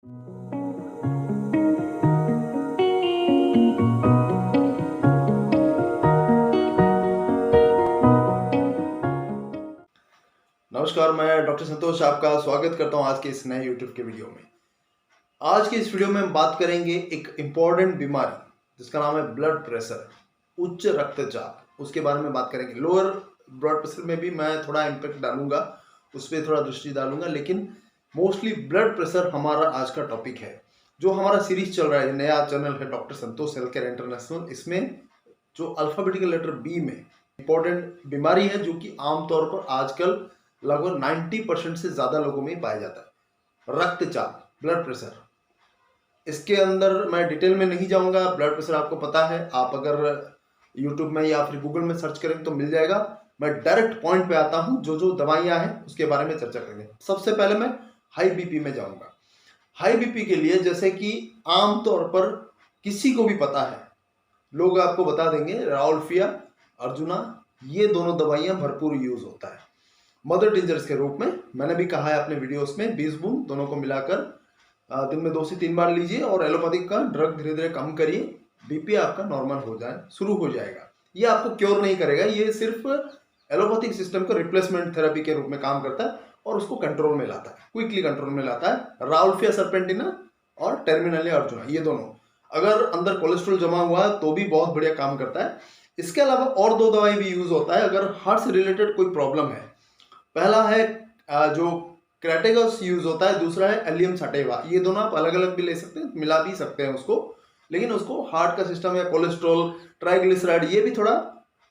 नमस्कार, मैं डॉक्टर संतोष आपका स्वागत करता हूं आज के इस नए यूट्यूब के वीडियो में। आज की इस वीडियो में हम बात करेंगे एक इम्पॉर्टेंट बीमारी जिसका नाम है ब्लड प्रेशर, उच्च रक्तचाप। उसके बारे में बात करेंगे। लोअर ब्लड प्रेशर में भी मैं थोड़ा इम्पैक्ट डालूंगा, उस पर थोड़ा दृष्टि डालूंगा, लेकिन मोस्टली ब्लड प्रेशर हमारा आज का टॉपिक है। जो हमारा सीरीज चल रहा है, नया चैनल है डॉक्टर संतोष हेल्थ केयर इंटरनेशनल, इसमें जो अल्फाबेटिकल लेटर बी में इंपॉर्टेंट बीमारी है जो कि आमतौर पर आजकल लगभग 90% से ज्यादा लोगों में पाया जाता है, रक्तचाप, ब्लड प्रेशर। इसके अंदर मैं डिटेल में नहीं जाऊंगा। ब्लड प्रेशर आपको पता है, आप अगर यूट्यूब में या फिर गूगल में सर्च करेंगे तो मिल जाएगा। मैं डायरेक्ट पॉइंट पे आता हूं, जो जो दवाइयां हैं उसके बारे में चर्चा करेंगे। सबसे पहले मैं हाई बीपी में जाऊंगा। हाई बीपी के लिए जैसे कि आमतौर पर किसी को भी पता है, लोग आपको बता देंगे, राउल्फिया, अर्जुना, ये दोनों दवाइयां भरपूर यूज होता है मदर टिंजर्स के रूप में। मैंने भी कहा है अपने वीडियोस में, 20 बूंद दोनों को मिलाकर दिन में 2 से 3 बार लीजिए और एलोपैथिक का ड्रग धीरे धीरे कम करिए, बीपी आपका नॉर्मल हो जाए, शुरू हो जाएगा। ये आपको क्योर नहीं करेगा, ये सिर्फ एलोपैथिक सिस्टम का रिप्लेसमेंट थेरेपी के रूप में काम करता है और उसको कंट्रोल में लाता है, क्विकली कंट्रोल में लाता है। राउल्फिया सर्पेंटिना और टर्मिनलिया अर्जुना, ये दोनों अगर अंदर कोलेस्ट्रॉल जमा हुआ है तो भी बहुत बढ़िया काम करता है। इसके अलावा और 2 दवाई भी यूज होता है अगर हार्ट से रिलेटेड कोई प्रॉब्लम है। पहला है जो क्रेटेगस यूज होता है, दूसरा है एलियम सटेवा। ये दोनों आप अलग अलग भी ले सकते हैं, मिला भी सकते हैं उसको, लेकिन उसको हार्ट का सिस्टम या कोलेस्ट्रॉल, ट्राइग्लिसराइड, ये भी थोड़ा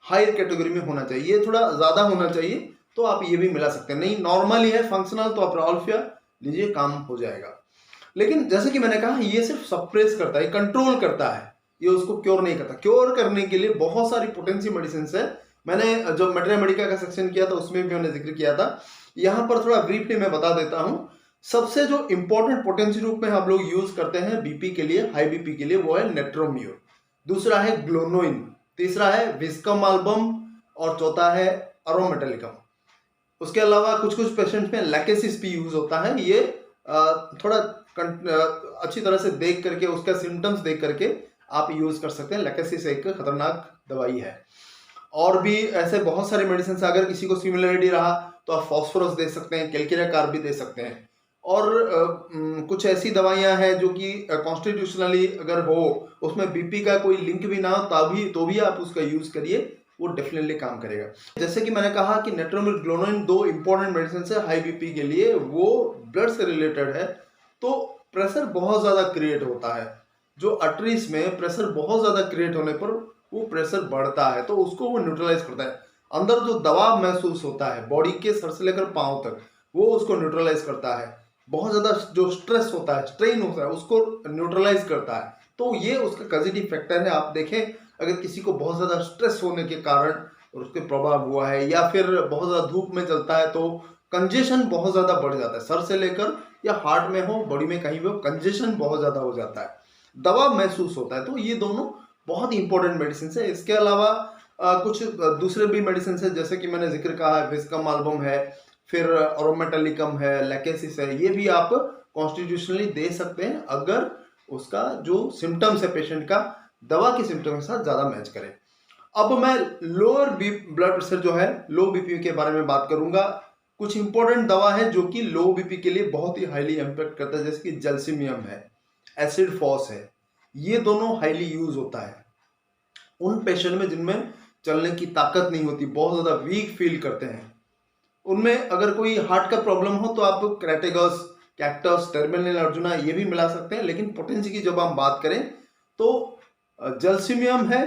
हाई कैटेगरी में होना चाहिए, ये थोड़ा ज्यादा होना चाहिए, तो आप ये भी मिला सकते हैं। नहीं नॉर्मल ही है, फंक्शनल, तो आप राउल्फिया लीजिए, काम हो जाएगा। लेकिन जैसे कि मैंने कहा, ये सिर्फ सप्रेस करता है, कंट्रोल करता है, ये उसको क्योर नहीं करता। क्योर करने के लिए बहुत सारी पोटेंसी मेडिसिन है। मैंने जब मेट्रिया मेडिका का सेक्शन किया था उसमें भी मैंने जिक्र किया था, यहाँ पर थोड़ा ब्रीफली मैं बता देता हूँ। सबसे जो इंपॉर्टेंट पोटेंसी रूप में हम लोग यूज करते हैं बीपी के लिए, हाई बीपी के लिए, वो है नेट्रोम्योर, दूसरा है ग्लोनोइन, तीसरा है विस्कम एल्बम और चौथा है अरोमेटेलिकम। उसके अलावा कुछ कुछ पेशेंट में लैकेसिस भी यूज होता है। ये थोड़ा अच्छी तरह से देख करके, उसका सिम्टम्स देख करके आप यूज कर सकते हैं। लैकेसिस एक खतरनाक दवाई है। और भी ऐसे बहुत सारे मेडिसिन है। अगर किसी को सिमिलरिटी रहा तो आप फॉस्फोरस दे सकते हैं, कैल्केरिया कार्ब भी दे सकते हैं। और कुछ ऐसी दवाइयां हैं जो कि कॉन्स्टिट्यूशनली अगर हो, उसमें बीपी का कोई लिंक भी ना हो, तभी तो भी आप उसका यूज करिए, वो डेफिनेटली काम करेगा। जैसे कि मैंने कहा कि नेट्रोमिल, ग्लोनोइन 2 इंपॉर्टेंट मेडिसिन है हाई बीपी के लिए, वो ब्लड से रिलेटेड है। तो प्रेशर बहुत ज्यादा क्रिएट होता है, जो आर्टरीज में प्रेशर बहुत ज्यादा क्रिएट होने पर वो प्रेशर बढ़ता है, तो उसको वो न्यूट्रलाइज करता है। अंदर जो दबाव महसूस होता है बॉडी के सर से लेकर पांव तक, वो उसको न्यूट्रलाइज करता है। बहुत ज्यादा जो स्ट्रेस होता है, स्ट्रेन होता है, उसको न्यूट्रलाइज करता है। तो ये उसका पॉजिटिव फैक्टर है। आप देखें, अगर किसी को बहुत ज्यादा स्ट्रेस होने के कारण और उसके प्रभाव हुआ है, या फिर बहुत ज्यादा धूप में चलता है, तो कंजेशन बहुत ज्यादा बढ़ जाता है, सर से लेकर या हार्ट में हो, बॉडी में कहीं भी हो, कंजेशन बहुत ज्यादा हो जाता है, दबाव महसूस होता है। तो ये दोनों बहुत इंपॉर्टेंट मेडिसिन है। इसके अलावा कुछ दूसरे भी मेडिसिन है, जैसे कि मैंने जिक्र कहा है, विस्कम एल्बम है, फिर अरोमेटेलिकम है, लैकेसिस है, ये भी आप कॉन्स्टिट्यूशनली दे सकते हैं अगर उसका जो सिम्टम्स है पेशेंट का, दवा के सिम्टम के साथ ज्यादा मैच करे। अब मैं लोअर ब्लड प्रेशर जो है, लो बीपी के बारे में बात करूंगा। कुछ इंपॉर्टेंट दवा है जो कि लो बीपी के लिए बहुत ही हाईली इम्पैक्ट करता है, जैसे कि जल्सिमियम है, एसिड फॉस है, ये दोनों हाईली यूज होता है उन पेशेंट में जिनमें चलने की ताकत नहीं होती, बहुत ज्यादा वीक फील करते हैं। उनमें अगर कोई हार्ट का प्रॉब्लम हो तो आप क्रेटेगस, कैक्टस, टर्मिनल अर्जुना, ये भी मिला सकते हैं। लेकिन पोटेंसी की जब हम बात करें तो जल्सिमियम है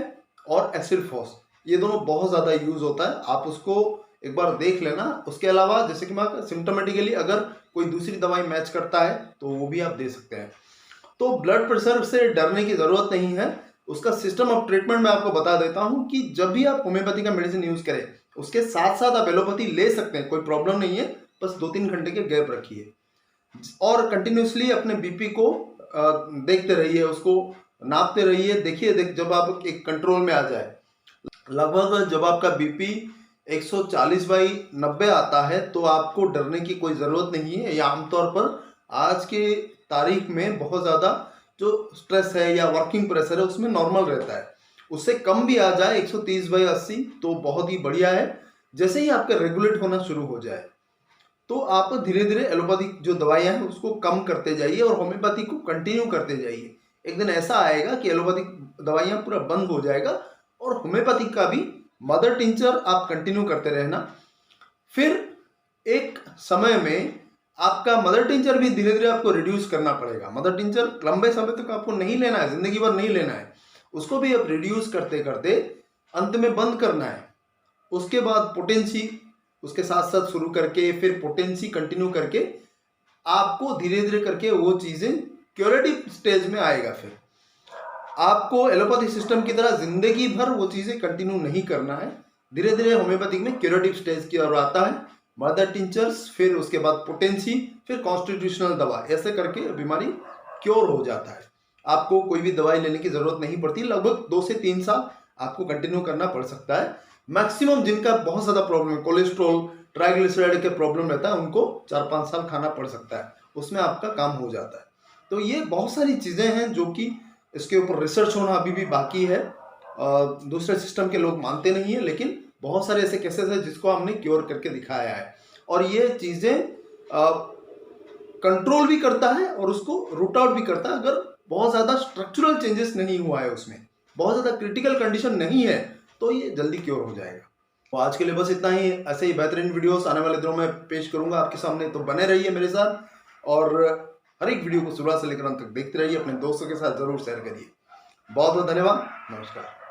और एसिडफॉस, ये दोनों बहुत ज्यादा यूज होता है, आप उसको एक बार देख लेना। उसके अलावा जैसे कि मैं सिम्टोमेटिकली अगर कोई दूसरी दवाई मैच करता है तो वो भी आप दे सकते हैं। तो ब्लड प्रेशर से डरने की जरूरत नहीं है। उसका सिस्टम ऑफ ट्रीटमेंट मैं आपको बता देता हूं कि जब भी आप होम्योपैथी का मेडिसिन यूज करें, उसके साथ साथ आप एलोपैथी ले सकते हैं, कोई प्रॉब्लम नहीं है। बस 2-3 घंटे के गैप रखिए और कंटिन्यूसली अपने बीपी को देखते रहिए, उसको नापते रहिए। देखिए जब आप एक कंट्रोल में आ जाए, लगभग जब आपका बीपी 140/90 आता है तो आपको डरने की कोई जरूरत नहीं है। ये आमतौर पर आज के तारीख में बहुत ज़्यादा जो स्ट्रेस है या वर्किंग प्रेशर है उसमें नॉर्मल रहता है। उससे कम भी आ जाए 130/80 तो बहुत ही बढ़िया है। जैसे ही आपका रेगुलेट होना शुरू हो जाए तो आप धीरे धीरे एलोपैथिक जो दवाइयाँ हैं उसको कम करते जाइए और होम्योपैथी को कंटिन्यू करते जाइए। एक दिन ऐसा आएगा कि एलोपैथिक दवाइयाँ पूरा बंद हो जाएगा और होम्योपैथिक का भी मदर टिंचर आप कंटिन्यू करते रहना। फिर एक समय में आपका मदर टिंचर भी धीरे धीरे आपको रिड्यूस करना पड़ेगा। मदर टिंचर लंबे समय तक आपको नहीं लेना है, जिंदगी भर नहीं लेना है, उसको भी आप रिड्यूस करते करते अंत में बंद करना है। उसके बाद पोटेंसी उसके साथ साथ शुरू करके फिर पोटेंसी कंटिन्यू करके आपको धीरे धीरे करके वो चीजें क्यूरेटिव स्टेज में आएगा। फिर आपको एलोपैथिक सिस्टम की तरह जिंदगी भर वो चीजें कंटिन्यू नहीं करना है। धीरे धीरे होम्योपैथिक में क्यूरेटिव स्टेज की ओर आता है, मदर टिंचर्स, फिर उसके बाद पोटेंसी, फिर कॉन्स्टिट्यूशनल दवा, ऐसे करके बीमारी क्योर हो जाता है। आपको कोई भी दवाई लेने की जरूरत नहीं पड़ती। लगभग 2 से 3 साल आपको कंटिन्यू करना पड़ सकता है। मैक्सिमम जिनका बहुत ज्यादा प्रॉब्लम है, कोलेस्ट्रॉल ट्राइग्लिसराइड के प्रॉब्लम रहता है, उनको 4-5 साल खाना पड़ सकता है, उसमें आपका काम हो जाता है। तो ये बहुत सारी चीजें हैं जो कि इसके ऊपर रिसर्च होना अभी भी बाकी है। दूसरे सिस्टम के लोग मानते नहीं है, लेकिन बहुत सारे ऐसे केसेस हैं जिसको हमने क्योर करके दिखाया है। और ये चीजें कंट्रोल भी करता है और उसको रूट आउट भी करता है अगर बहुत ज्यादा स्ट्रक्चरल चेंजेस नहीं हुआ है, उसमें बहुत ज्यादा क्रिटिकल कंडीशन नहीं है तो ये जल्दी क्योर हो जाएगा। तो आज के लिए बस इतना ही। ऐसे ही बेहतरीन वीडियोस आने वाले दिनों में पेश करूंगा आपके सामने, तो बने रहिए मेरे साथ और हर एक वीडियो को शुरुआत से लेकर अंत तक देखते रहिए। अपने दोस्तों के साथ जरूर शेयर करिए। बहुत बहुत धन्यवाद। नमस्कार।